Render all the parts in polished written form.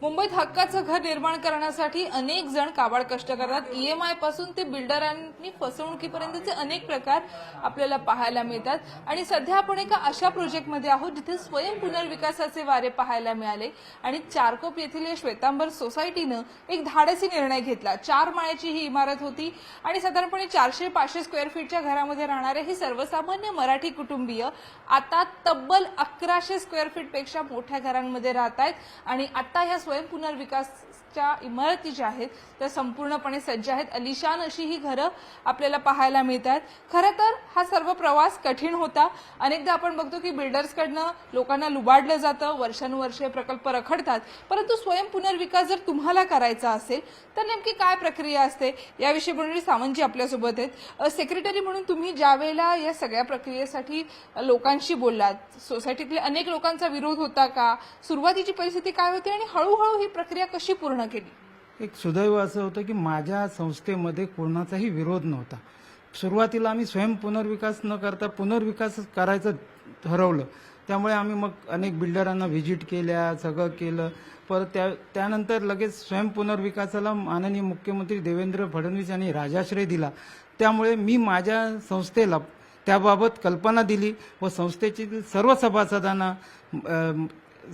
मुंबईत हक्काचं घर निर्माण करण्यासाठी अनेक जण काबाड कष्ट करतात. EMI पासून ते बिल्डरांनी फसवणुकीपर्यंतचे अनेक प्रकार आपल्याला पाहायला मिळतात. आणि सध्या आपण एका अशा प्रोजेक्टमध्ये आहोत जिथे स्वयं पुनर्विकासाचे वारे पाहायला मिळाले आणि चारकोप येथील या श्वेतांबर सोसायटीनं एक धाडसी निर्णय घेतला. 4 माळ्याची ही इमारत होती आणि साधारणपणे 400-500 स्क्वेअर फीटच्या घरामध्ये राहणारे हे सर्वसामान्य मराठी कुटुंबीय आता तब्बल 1100 स्क्वेअर फीट पेक्षा मोठ्या घरांमध्ये राहत आहेत. आणि आता ह्या स्वयं पुनर्विकासच्या इमारती ज्या आहेत त्या संपूर्णपणे सज्ज आहेत. अलिशान अशी ही घरं आपल्याला पाहायला मिळतात. खरं तर हा सर्व प्रवास कठीण होता. अनेकदा आपण बघतो की बिल्डर्सकडनं लोकांना लुबाडलं जातं, वर्षानुवर्षे प्रकल्प रखडतात. परंतु स्वयं पुनर्विकास जर तुम्हाला करायचा असेल तर नेमकी काय प्रक्रिया असते याविषयी बोलणारी सावंतजी आपल्यासोबत आहेत. सेक्रेटरी म्हणून तुम्ही ज्या वेळेला या सगळ्या प्रक्रियेसाठी लोकांशी बोललात, सोसायटीतल्या अनेक लोकांचा विरोध होता का? सुरुवातीची परिस्थिती काय होती आणि हळूहळू ही प्रक्रिया कशी पूर्ण केली? एक सुदैव असं होतं की माझ्या संस्थेमध्ये कोणाचाही विरोध नव्हता. सुरुवातीला आम्ही स्वयं पुनर्विकास न करता पुनर्विकास करायचं ठरवलं. त्यामुळे आम्ही मग अनेक बिल्डरांना व्हिजिट केल्या, सगळं केलं. परत त्यानंतर लगेच स्वयं पुनर्विकासाला माननीय मुख्यमंत्री देवेंद्र फडणवीस यांनी राजाश्रय दिला. त्यामुळे मी माझ्या संस्थेला त्याबाबत कल्पना दिली व संस्थेतील सर्व सभासदांना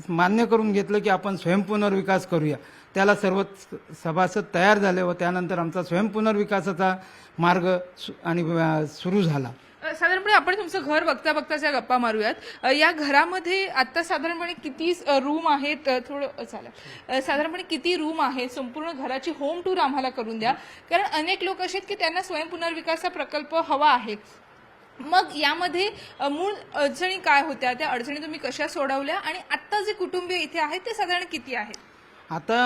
मान्य करून घेतलं की आपण स्वयं पुनर्विकास करूया. त्याला सर्व सभासद तयार झाले व त्यानंतर आमचा स्वयं पुनर्विकासाचा मार्ग सुरू झाला. साधारणपणे आपण तुमचं घर बघता बघताच्या गप्पा मारूयात. या घरामध्ये आता साधारणपणे किती रूम आहेत? थोडं चालेल. साधारणपणे किती रूम आहेत? संपूर्ण घराची होम टूर आम्हाला करून द्या, कारण अनेक लोक असे आहेत की त्यांना स्वयं पुनर्विकासाचा प्रकल्प हवा आहे. मग यामध्ये मूळ अडचणी काय होत्या, त्या अडचणी तुम्ही कशा सोडवल्या आणि आता जे कुटुंबीय इथे आहेत ते साधारण किती आहेत? आता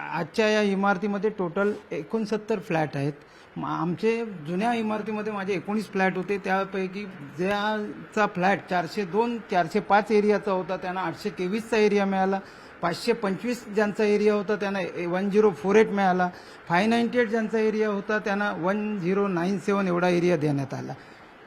आजच्या या इमारतीमध्ये टोटल 69 फ्लॅट आहेत. आमचे जुन्या इमारतीमध्ये माझे 19 फ्लॅट होते. त्यापैकी ज्याचा फ्लॅट 402-405 एरियाचा होता त्यांना 823चा एरिया मिळाला. 525 ज्यांचा एरिया होता त्यांना 1048 मिळाला. 598 ज्यांचा एरिया होता त्यांना 1097 एवढा एरिया देण्यात आला.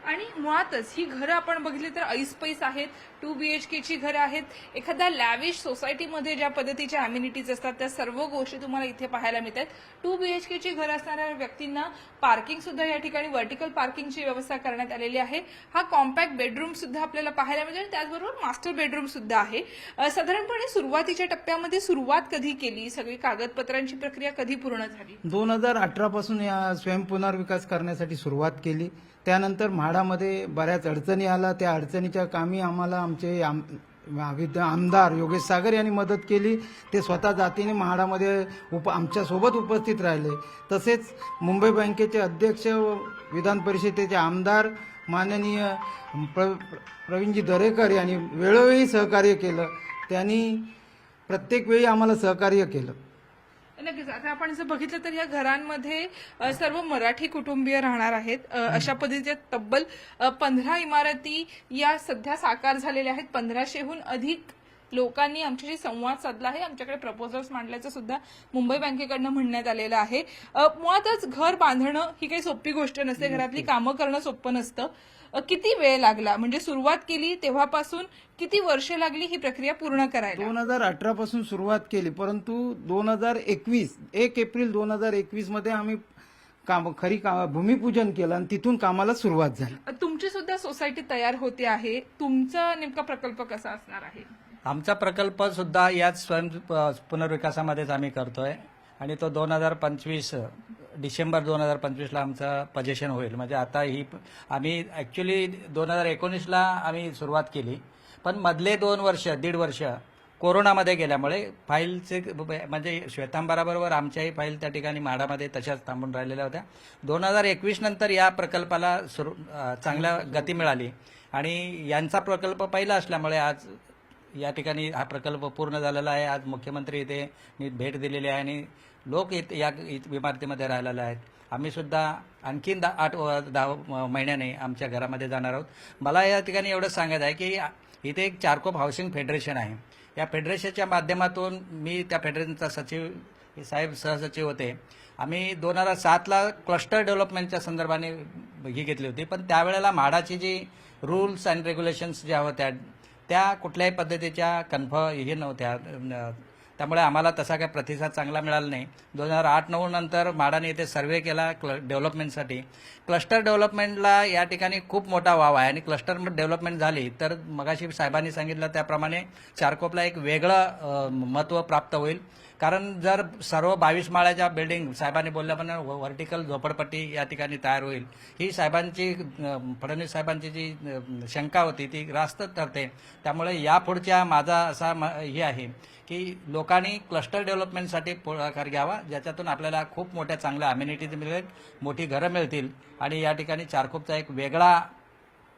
आणि मुळातच ही घरं आपण बघितली तर ऐसपैस आहेत. 2 BHKची घरं आहेत. एखाद्या लॅविश सोसायटीमध्ये ज्या पद्धतीच्या अम्युनिटीज असतात त्या सर्व गोष्टी तुम्हाला इथे पाहायला मिळतात. 2 BHKची घरं असणाऱ्या व्यक्तींना पार्किंग सुद्धा या ठिकाणी व्हर्टिकल पार्किंगची व्यवस्था करण्यात आलेली आहे. हा कॉम्पॅक्ट बेडरूम सुद्धा आपल्याला पाहायला मिळेल आणि त्याचबरोबर मास्टर बेडरूम सुद्धा आहे. साधारणपणे सुरुवातीच्या टप्प्यामध्ये सुरुवात कधी केली? सगळी कागदपत्रांची प्रक्रिया कधी पूर्ण झाली? 2018 पासून या स्वयं पुनर्विकास करण्यासाठी सुरुवात केली. त्यानंतर म्हाडामध्ये बऱ्याच अडचणी आल्या. त्या अडचणीच्या कामी आम्हाला आमचे आमदार योगेश सागर यांनी मदत केली. ते स्वतः जातीने म्हाडामध्ये आमच्यासोबत उपस्थित राहिले. तसेच मुंबई बँकेचे अध्यक्ष व विधान परिषदेचे आमदार माननीय प्रवीणजी दरेकर यांनी वेळोवेळी सहकार्य केलं. त्यांनी प्रत्येक वेळी आम्हाला सहकार्य केलं. नक्कीच. आता आपण जर बघितलं तर या घरांमध्ये सर्व मराठी कुटुंबीय राहणार आहेत. अशा पद्धतीच्या तब्बल 15 इमारती या सध्या साकार झालेल्या आहेत. 1500हून अधिक लोकांनी आमच्याशी संवाद साधला आहे. आमच्याकडे प्रपोजल्स मांडल्याचं सुद्धा मुंबई बँकेकडनं म्हणण्यात आलेलं आहे. मुळातच घर बांधणं ही काही सोपी गोष्ट नसते. घरातली कामं करणं सोपं नसतं. किती वेळ लागला, म्हणजे सुरुवात केली तेव्हापासून किती वर्ष लागली ही प्रक्रिया पूर्ण करायला? 2018 पासून सुरुवात केली, परंतु 1 एप्रिल 2021 मध्ये आम्ही भूमिपूजन केलं आणि तिथून कामाला सुरुवात झाली. तुमची सुद्धा सोसायटी तयार होते आहे. तुमचा नेमका प्रकल्प कसा असणार आहे? आमचा प्रकल्प सुद्धा याच स्वयं पुनर्विकासामध्येच आम्ही करतोय आणि तो 2025 डिसेंबर 2025ला आमचं पोझिशन होईल. म्हणजे आता ही आम्ही ऍक्च्युली 2019ला आम्ही सुरुवात केली, पण मधले 1.5 वर्ष कोरोनामध्ये गेल्यामुळे फाईलचे म्हणजे श्वेतांबराबरोबर आमच्याही फाईल त्या ठिकाणी म्हाडामध्ये तशाच थांबून राहिलेल्या होत्या. 2021 नंतर या प्रकल्पाला चांगल्या गती मिळाली आणि यांचा प्रकल्प पहिला असल्यामुळे आज या ठिकाणी हा प्रकल्प पूर्ण झालेला आहे. आज मुख्यमंत्री इथे भेट दिलेली आहे आणि लोक या इमारतीमध्ये राहिलेले आहेत. आम्ही सुद्धा आणखीन 8-10 महिन्याने आमच्या घरामध्ये जाणार आहोत. मला या ठिकाणी एवढं सांगायचं आहे की इथे एक चारकोप हाऊसिंग फेडरेशन आहे. या फेडरेशनच्या माध्यमातून मी त्या फेडरेशनचा सचिव साहेब सहसचिव होते. आम्ही 2007ला क्लस्टर डेव्हलपमेंटच्या संदर्भाने ही घेतली होती, पण त्यावेळेला म्हाडाची जी रूल्स अँड रेग्युलेशन्स ज्या होत्या त्या कुठल्याही पद्धतीच्या हे नव्हत्या, त्यामुळे आम्हाला तसा काही प्रतिसाद चांगला मिळाला नाही. 2008-9 नंतर म्हाडाने इथे सर्व्हे केला डेव्हलपमेंटसाठी. क्लस्टर डेव्हलपमेंटला या ठिकाणी खूप मोठा वाव आहे आणि क्लस्टर डेव्हलपमेंट झाली तर मगाशी साहेबांनी सांगितलं त्याप्रमाणे चारकोपला एक वेगळं महत्त्व प्राप्त होईल. कारण जर सर्व 22 माळ्याच्या बिल्डिंग साहेबांनी बोलल्याप्रमाणे व्हर्टिकल झोपडपट्टी या ठिकाणी तयार होईल, ही साहेबांची फडणवीस साहेबांची जी शंका होती ती रास्त ठरते. त्यामुळे यापुढच्या माझा असा हे आहे की लोकांनी क्लस्टर डेव्हलपमेंटसाठी पुढाकार घ्यावा, ज्याच्यातून आपल्याला खूप मोठ्या चांगल्या अम्युनिटीज मिळेल, मोठी घरं मिळतील आणि या ठिकाणी चारकोपचा एक वेगळा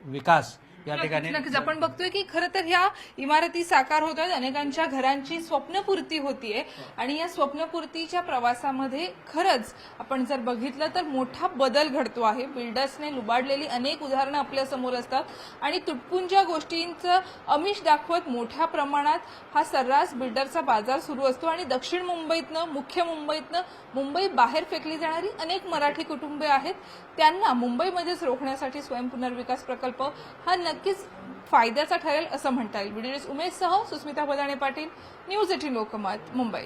विकास या ठिकाणी नक्कीच आपण बघतोय की खरं तर ह्या इमारती साकार होत आहेत, अनेकांच्या घरांची स्वप्नपूर्ती होतीये आणि या स्वप्नपूर्तीच्या प्रवासामध्ये खरंच आपण जर बघितलं तर मोठा बदल घडतो आहे. बिल्डर्सने लुबाडलेली अनेक उदाहरणं आपल्या समोर असतात आणि तुटपुंज्या गोष्टींचं आमिष दाखवत मोठ्या प्रमाणात हा सर्रास बिल्डरचा बाजार सुरू असतो आणि दक्षिण मुंबईतनं, मुख्य मुंबईतनं मुंबई बाहेर फेकली जाणारी अनेक मराठी कुटुंबे आहेत, त्यांना मुंबईमध्येच रोखण्यासाठी स्वयंपुनर्विकास प्रकल्प हा नक्कीच फायद्याचा ठरेल असं म्हणता येईल. व्हिडिओ उमेशसह सुस्मिता बदाणे पाटील, न्यूज 18 लोकमत, मुंबई.